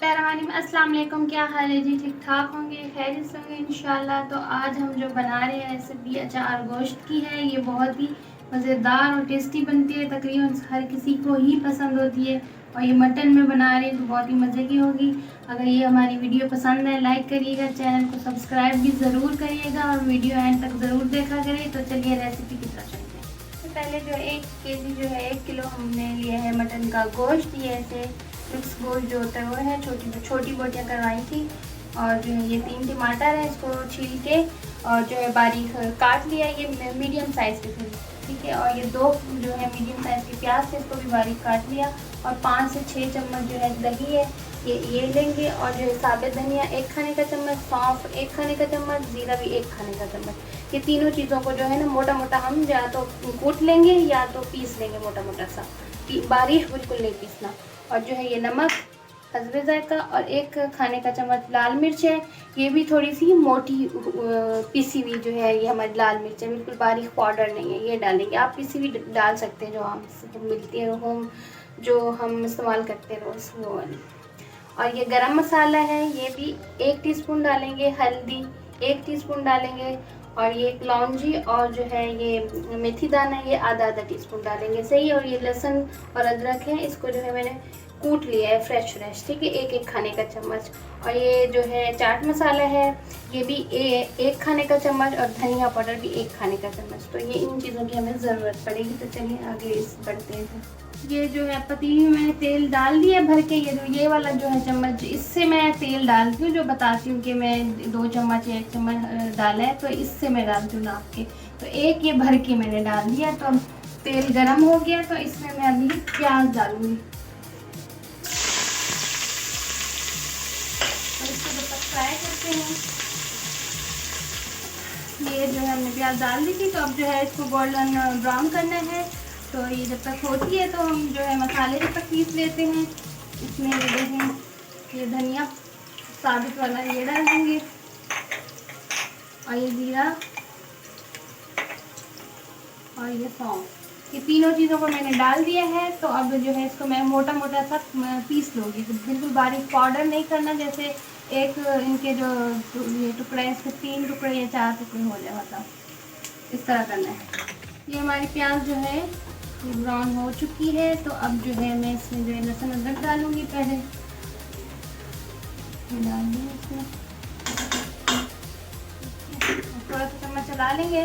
बिस्मिल्लाहिर्रहमानिर्रहीम। अस्सलाम वालेकुम। क्या हाल है जी? ठीक ठाक होंगे, खैरियत से होंगे इंशाल्लाह। तो आज हम जो बना रहे हैं रेसिपी अचार गोश्त की है। ये बहुत ही मज़ेदार और टेस्टी बनती है, तकरीबन हर किसी को ही पसंद होती है। और ये मटन में बना रहे हैं तो बहुत ही मज़े की होगी। अगर ये हमारी वीडियो पसंद है लाइक करिएगा, चैनल को सब्सक्राइब भी ज़रूर करिएगा और वीडियो एंड तक ज़रूर देखा करिए। तो चलिए रेसिपी की तरफ चलते हैं। तो पहले जो 1 केजी जो है 1 किलो हमने लिया है मटन का गोश्त। ये ऐसे मिक्स गोश्त जो होता है वो है, छोटी बोटियाँ करवाई थी। और जो है ये 3 टमाटर है, इसको छील के और जो है बारीक काट लिया। ये मीडियम साइज़ के थे, ठीक है। और ये 2 जो है मीडियम साइज़ के प्याज थे, इसको भी बारीक काट लिया। और 5 से 6 चम्मच जो है दही है ये लेंगे। और जो है साबित धनिया 1 खाने का चम्मच, सौंफ 1 खाने का चम्मच, ज़ीरा भी 1 खाने का चम्मच। ये तीनों चीज़ों को जो है ना मोटा मोटा हम या तो कूट लेंगे या तो पीस लेंगे मोटा मोटा सा, बारीक बिल्कुल नहीं पीसना। और जो है ये नमक हस्बे ज़ायक़ा और 1 खाने का चम्मच लाल मिर्च है। ये भी थोड़ी सी मोटी पीसी हुई जो है ये हमारी लाल मिर्च है, बिल्कुल बारीक पाउडर नहीं है, ये डालेंगे। आप पीसी हुई डाल सकते हैं जो हमसे मिलती है होम, जो हम इस्तेमाल करते हैं रोज़ वो वाली। और ये गरम मसाला है, ये भी 1 टीस्पून डालेंगे। हल्दी 1 टीस्पून डालेंगे। और ये कलौंजी और जो है ये मेथी दाना ये आधा टीस्पून डालेंगे, सही। और ये लहसुन और अदरक है, इसको जो है मैंने कूट लिया है फ्रेश, ठीक है, 1 खाने का चम्मच। और ये जो है चाट मसाला है, ये भी 1 खाने का चम्मच। और धनिया पाउडर भी 1 खाने का चम्मच। तो ये इन चीज़ों की हमें ज़रूरत पड़ेगी। तो चलिए आगे इस बढ़ते हैं। ये जो है पतीली में मैंने तेल डाल दिया भर के। ये वाला जो है चम्मच, इससे मैं तेल डालती हूँ, जो बताती हूँ कि मैं 2 चम्मच या 1 चम्मच डाला है, तो इससे मैं डालती हूँ नाप के। तो एक ये भर के मैंने डाल दिया। तो अब तेल गरम हो गया, तो इसमें मैं अभी प्याज डालूँगी। तो इसको जब तक फ्राई करते हैं, ये जो है हमने प्याज डाल दी थी। तो अब जो है इसको गोल्डन ब्राउन करना है। तो ये जब तक होती है तो हम जो है मसाले जब तक पीस लेते हैं। इसमें ये देखें, ये धनिया साबित वाला ये डाल देंगे। और ये जीरा और ये सौंफ, ये तीनों चीज़ों को मैंने डाल दिया है। तो अब जो है इसको मैं मोटा मोटा सा पीस लूँगी, बिल्कुल बारीक पाउडर नहीं करना। जैसे एक इनके जो ये टुकड़े, इसके 3 टुकड़े या 4 टुकड़े हो जाए, मतलब इस तरह करना है। ये हमारी प्याज जो है ये ब्राउन हो चुकी है। तो अब जो है मैं इसमें जो है लहसुन अदरक डालूँगी। पहले डाल देंगे इसमें, थोड़ा सा चम्मच चला लेंगे।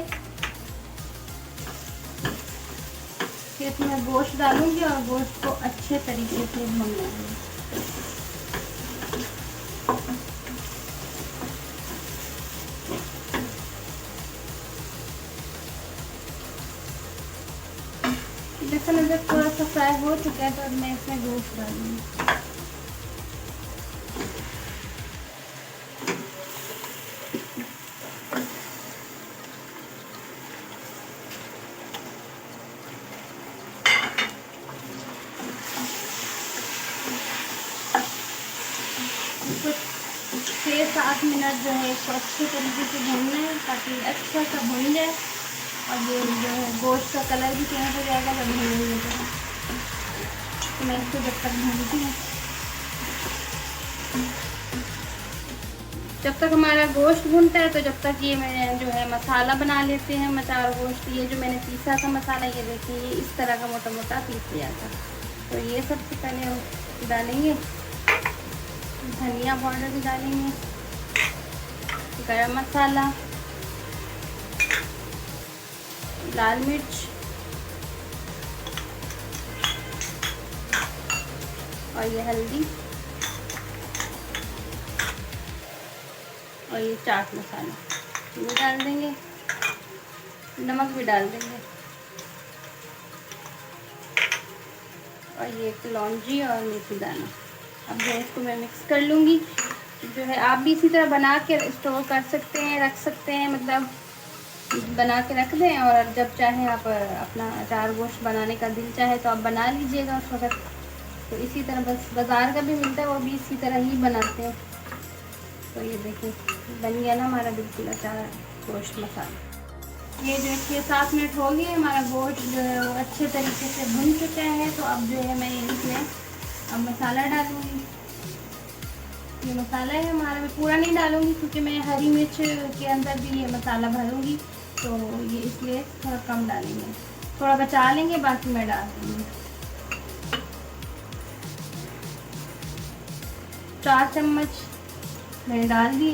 फिर इसमें गोश्त डालूँगी और गोश्त को अच्छे तरीके से भून लेंगे। लहसुन अदरक थोड़ा सा फ्राई हो चुका है, तो अब मैं इसमें गोश्त डालूँगी। इसको 6-7 मिनट जो है इसको अच्छे तरीके से भूनना है, ताकि अच्छा सा भून जाए। और ये जो है गोश्त का कलर भी चेंज हो जाएगा जब भूनेंगे। तो मैं इसको जब तक भूनती हूँ, जब तक हमारा गोश्त भूनता है, तो जब तक ये मैं जो है मसाला बना लेते हैं अचार गोश्त। ये जो मैंने पीसा था मसाला, ये देखिए ये इस तरह का मोटा मोटा पीस लिया था। तो ये सबसे पहले हम डालेंगे, धनिया पाउडर भी डालेंगे, गरम मसाला, लाल मिर्च और ये हल्दी और ये चाट मसाला ये डाल देंगे। नमक भी डाल देंगे। और ये कलौंजी और मेथी दाना। अब जो है इसको मैं मिक्स कर लूँगी। जो है आप भी इसी तरह बना के स्टोर कर सकते हैं, रख सकते हैं, मतलब बना के रख दें। और जब चाहें आप अपना अचार गोश्त बनाने का दिल चाहे तो आप बना लीजिएगा उस वक्त। तो इसी तरह बस बाज़ार का भी मिलता है, वो भी इसी तरह ही बनाते हैं। तो ये देखिए बन गया ना हमारा बिल्कुल अचार गोश्त मसाला। ये जो 6-7 मिनट हो गए, हमारा गोश्त जो है वो अच्छे तरीके से भुन चुका है। तो अब जो है मैं इसमें अब मसाला डालूँगी। ये मसाला है हमारा, मैं पूरा नहीं डालूँगी क्योंकि मैं हरी मिर्च के अंदर भी ये मसाला भरूँगी, तो ये इसलिए थोड़ा कम डालेंगे, थोड़ा बचा लेंगे, बाकी मैं डाल दूँगी। 4 चम्मच मैंने डाल दिए,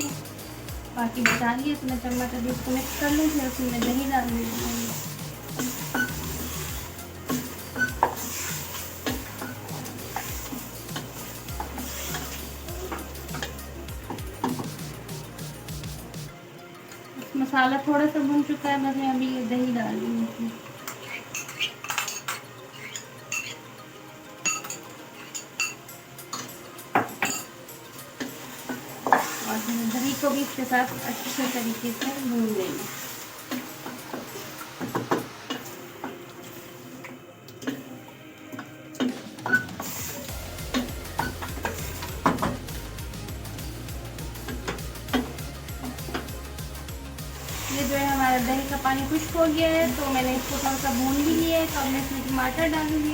बाकी बचा लिए तो मैं चम्मच अभी इसको मिक्स कर लूँ, फिर उसमें दही डाल दूँगी। मसाला थोड़ा सा भुन चुका है, बस मैं अभी ये दही डाल रही हूँ। और दही को भी इसके साथ अच्छे तरीके से भून लेंगे। ये जो है हमारा दही का पानी खुश्क हो गया है, तो मैंने इसको थोड़ा सा भून भी लिया है, तो अब मैं इसमें टमाटर डालूंगी।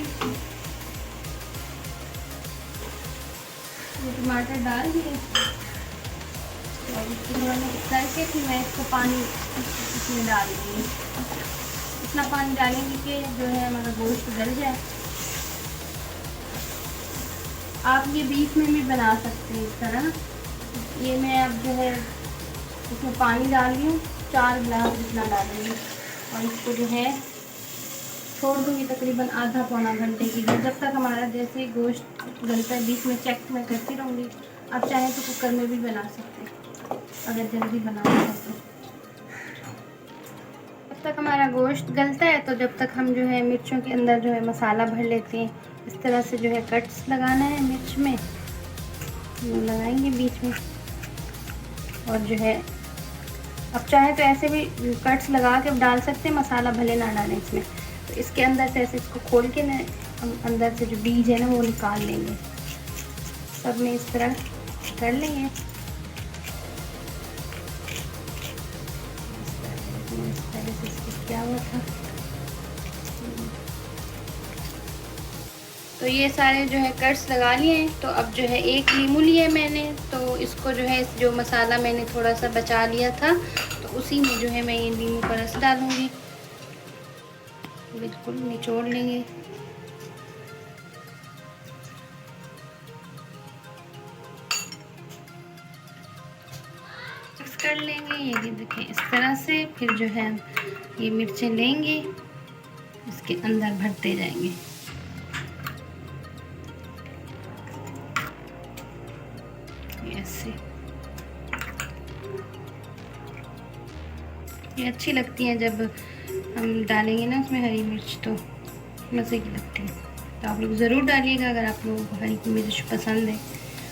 ये टमाटर डाल दिए और इसको थोड़ा मिक्स करके फिर मैं इसको पानी इसमें डाल दूँगी। इतना पानी डालेंगे कि जो है हमारा गोश्त गल जाए। आप ये बीच में भी बना सकते हैं इस तरह। ये मैं अब जो है इसमें पानी डाल रही हूँ, 4 गिलास जितना डालूँगी, और इसको जो है छोड़ दूँगी तकरीबन आधा पौना घंटे के लिए, जब तक हमारा जैसे गोश्त गलता है। बीच में चेक मैं करती रहूँगी। आप चाहें तो कुकर में भी बना सकते हैं अगर जल्दी बनाना है तो। जब तक हमारा गोश्त गलता है तो जब तक हम जो है मिर्चों के अंदर जो है मसाला भर लेते हैं। इस तरह से जो है कट्स लगाना है मिर्च में, लगाएंगे बीच में, और जो है अब चाहे तो ऐसे भी कट्स लगा के डाल सकते हैं, मसाला भले ना डालें इसमें। तो इसके अंदर से ऐसे इसको खोल के ना हम अंदर से जो बीज है ना वो निकाल लेंगे। सब में इस तरह कर लेंगे। इस तरह से इसको क्या हुआ था। तो ये सारे जो है कट्स लगा लिए हैं। तो अब जो है 1 नींबू लिया मैंने, तो इसको जो है जो मसाला मैंने थोड़ा सा बचा लिया था तो उसी में जो है मैं ये नींबू का रस डालूँगी। बिल्कुल निचोड़ लेंगे। मिक्स कर लेंगे। ये देखें इस तरह से। फिर जो है ये मिर्चें लेंगे, इसके अंदर भरते जाएंगे। ऐसे ये अच्छी लगती हैं जब हम डालेंगे ना उसमें हरी मिर्च, तो मज़े की लगती है। तो आप लोग ज़रूर डालिएगा अगर आप लोगों को हरी मिर्च पसंद है।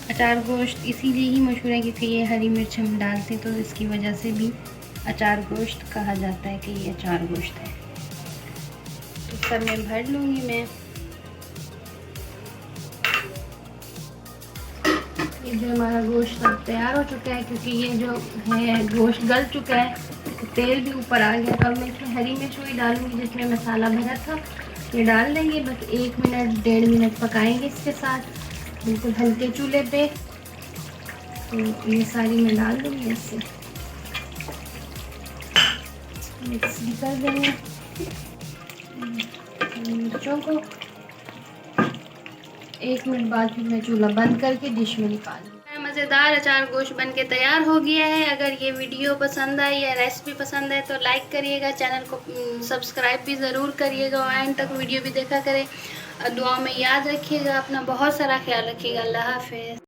अचार गोश्त इसीलिए ही मशहूर है क्योंकि ये हरी मिर्च हम डालते हैं, तो इसकी वजह से भी अचार गोश्त कहा जाता है कि ये अचार गोश्त है। तो सब में भर लूँगी मैं। ये जो हमारा गोश्त अब तैयार हो चुका है, क्योंकि ये जो है गोश्त गल चुका है, तेल भी ऊपर आ गया। तो अब मैं इसमें हरी मिर्च वही डालूँगी जिसमें मसाला भरा था, ये डाल देंगे। बस 1 मिनट 1.5 मिनट पकाएंगे इसके साथ, बिल्कुल हल्के चूल्हे पे। तो ये सारी मैं डाल दूँगी, इससे मिक्स भी कर देंगे मिर्चों को। 1 मिनट बाद फिर मैं चूल्हा बंद करके डिश में निकाल लूँ। मज़ेदार अचार गोश्त बन के तैयार हो गया है। अगर ये वीडियो पसंद आई या रेसिपी पसंद है तो लाइक करिएगा, चैनल को सब्सक्राइब भी ज़रूर करिएगा और एंड तक वीडियो भी देखा करें। दुआ में याद रखिएगा, अपना बहुत सारा ख्याल रखिएगा। अल्लाह हाफ़िज़।